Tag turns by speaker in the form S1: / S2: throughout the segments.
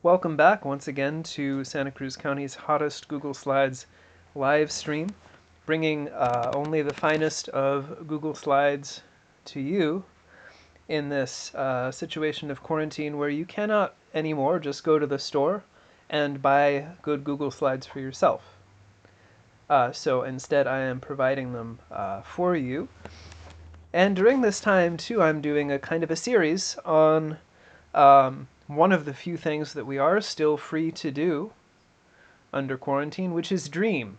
S1: Welcome back once again to Santa Cruz County's hottest Google Slides live stream, bringing only the finest of Google Slides to you in this situation of quarantine where you cannot anymore just go to the store and buy good Google Slides for yourself. So instead I am providing them for you. And during this time too, I'm doing a kind of a series on one of the few things that we are still free to do under quarantine, which is dream.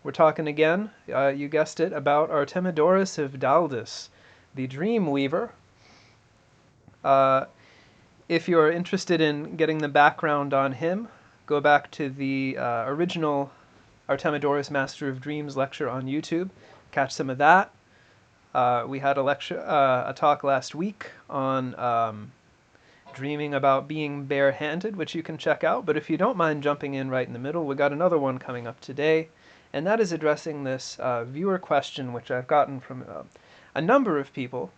S1: We're talking again, you guessed it, about Artemidorus of Daldis, the dream weaver. If you're interested in getting the background on him, go back to the original Artemidorus Master of Dreams lecture on YouTube. Catch some of that. We had a talk last week on dreaming about being barehanded, which you can check out. But if you don't mind jumping in right in the middle, we got another one coming up today, and that is addressing this viewer question, which I've gotten from a number of people.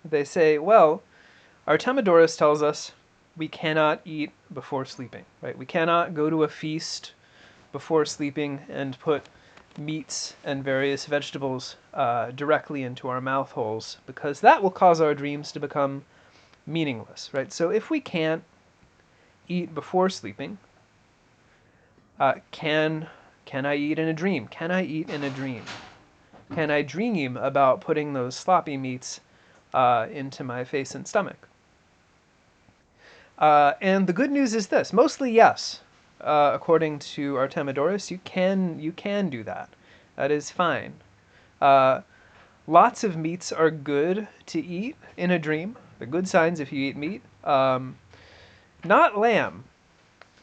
S1: They say, well, Artemidorus tells us we cannot eat before sleeping, right? We cannot go to a feast before sleeping and put meats and various vegetables directly into our mouth holes, because that will cause our dreams to become meaningless, right? So if we can't eat before sleeping, can I eat in a dream? Can I eat in a dream? Can I dream about putting those sloppy meats into my face and stomach? And the good news is this: mostly yes. According to Artemidorus, you can do that. That is fine. Lots of meats are good to eat in a dream. They're good signs if you eat meat. Not lamb.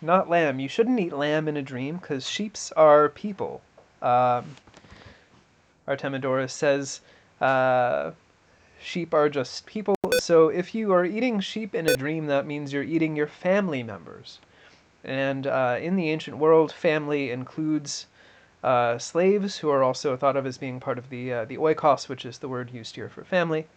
S1: Not lamb. You shouldn't eat lamb in a dream because sheeps are people. Artemidorus says sheep are just people. So if you are eating sheep in a dream, that means you're eating your family members. And in the ancient world, family includes slaves, who are also thought of as being part of the oikos, which is the word used here for family.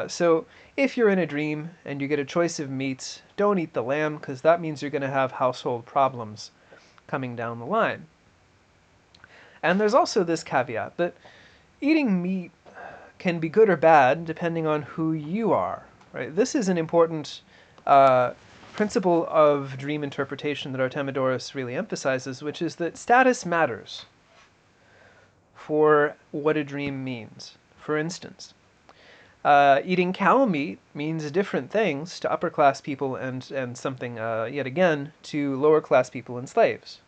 S1: So if you're in a dream and you get a choice of meats, don't eat the lamb, because that means you're going to have household problems coming down the line. And there's also this caveat that eating meat can be good or bad depending on who you are, right? This is an important principle of dream interpretation that Artemidorus really emphasizes, which is that status matters for what a dream means. For instance, eating cow meat means different things to upper class people and something, yet again, to lower class people and slaves.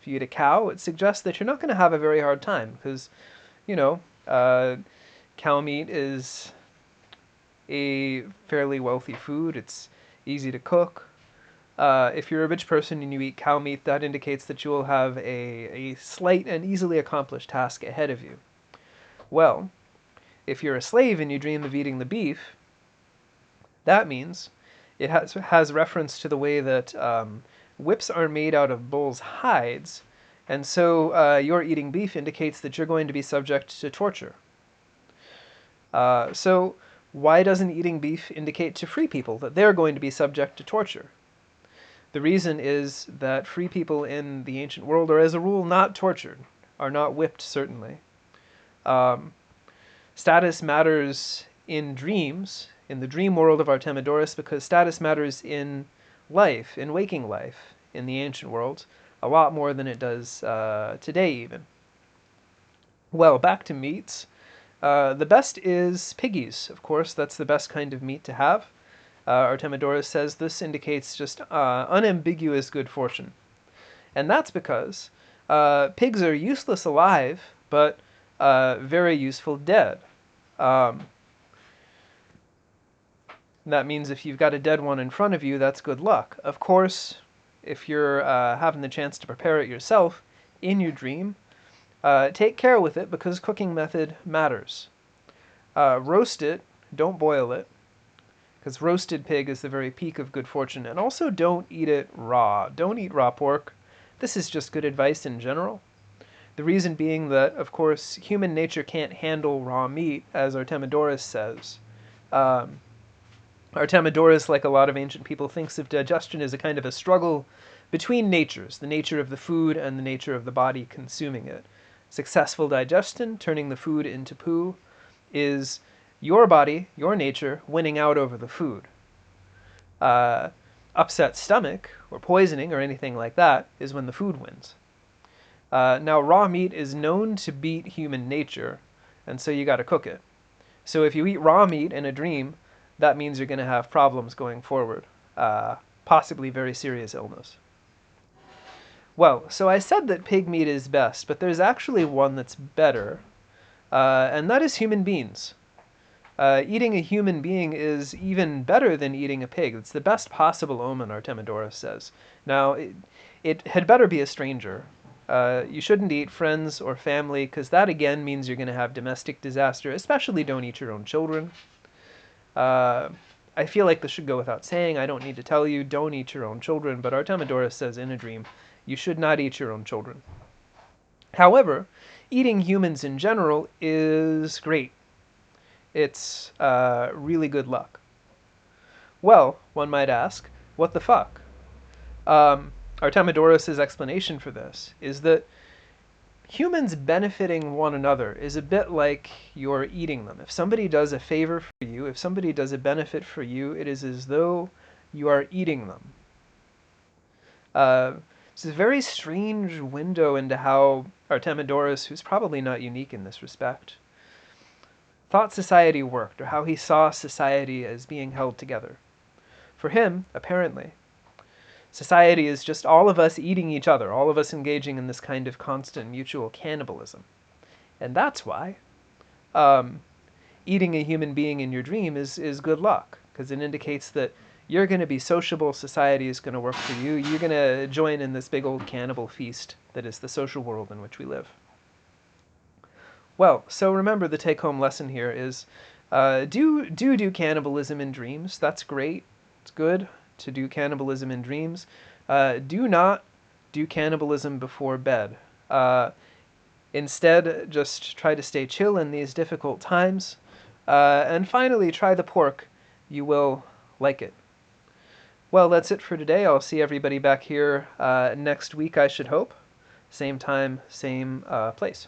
S1: If you eat a cow, it suggests that you're not going to have a very hard time because, cow meat is a fairly wealthy food. It's easy to cook. If you're a rich person and you eat cow meat, that indicates that you will have a slight and easily accomplished task ahead of you. Well, if you're a slave and you dream of eating the beef, that means it has reference to the way that whips are made out of bulls' hides, and so your eating beef indicates that you're going to be subject to torture. So why doesn't eating beef indicate to free people that they're going to be subject to torture? The reason is that free people in the ancient world are, as a rule, not tortured, are not whipped, certainly. Status matters in dreams, in the dream world of Artemidorus, because status matters in life, in waking life, in the ancient world, a lot more than it does today, even. Well, back to meats. The best is piggies, of course. That's the best kind of meat to have. Artemidorus says this indicates just unambiguous good fortune. And that's because pigs are useless alive, but very useful dead. That means if you've got a dead one in front of you, that's good luck. Of course, if you're having the chance to prepare it yourself in your dream, take care with it because cooking method matters. Roast it, don't boil it, because roasted pig is the very peak of good fortune. And also don't eat it raw. Don't eat raw pork. This is just good advice in general. The reason being that, of course, human nature can't handle raw meat, as Artemidorus says. Artemidorus, like a lot of ancient people, thinks of digestion as a kind of a struggle between natures, the nature of the food and the nature of the body consuming it. Successful digestion, turning the food into poo, is your body, your nature, winning out over the food. Uh, Upset stomach, or poisoning, or anything like that, is when the food wins. Now, raw meat is known to beat human nature, and so you got to cook it. So if you eat raw meat in a dream, that means you're going to have problems going forward, possibly very serious illness. Well, so I said that pig meat is best, but there's actually one that's better, and that is human beings. Eating a human being is even better than eating a pig. It's the best possible omen, Artemidorus says. Now, it had better be a stranger. You shouldn't eat friends or family, because that again means you're going to have domestic disaster. Especially don't eat your own children. I feel like this should go without saying. I don't need to tell you, don't eat your own children, but Artemidorus says in a dream, you should not eat your own children. However, eating humans in general is great. It's really good luck. Well, one might ask, what the fuck? Artemidorus' explanation for this is that humans benefiting one another is a bit like you're eating them. If somebody does a favor for you, if somebody does a benefit for you, it is as though you are eating them. Uh, it's a very strange window into how Artemidorus, who's probably not unique in this respect, thought society worked, or how he saw society as being held together. For him, apparently, society is just all of us eating each other, all of us engaging in this kind of constant mutual cannibalism. And that's why eating a human being in your dream is good luck, because it indicates that you're going to be sociable, society is going to work for you, you're going to join in this big old cannibal feast that is the social world in which we live. Well, so remember the take-home lesson here is do cannibalism in dreams. That's great. It's good to do cannibalism in dreams. Do not do cannibalism before bed. Instead, just try to stay chill in these difficult times. And finally, try the pork. You will like it. Well, that's it for today. I'll see everybody back here next week, I should hope. Same time, same place.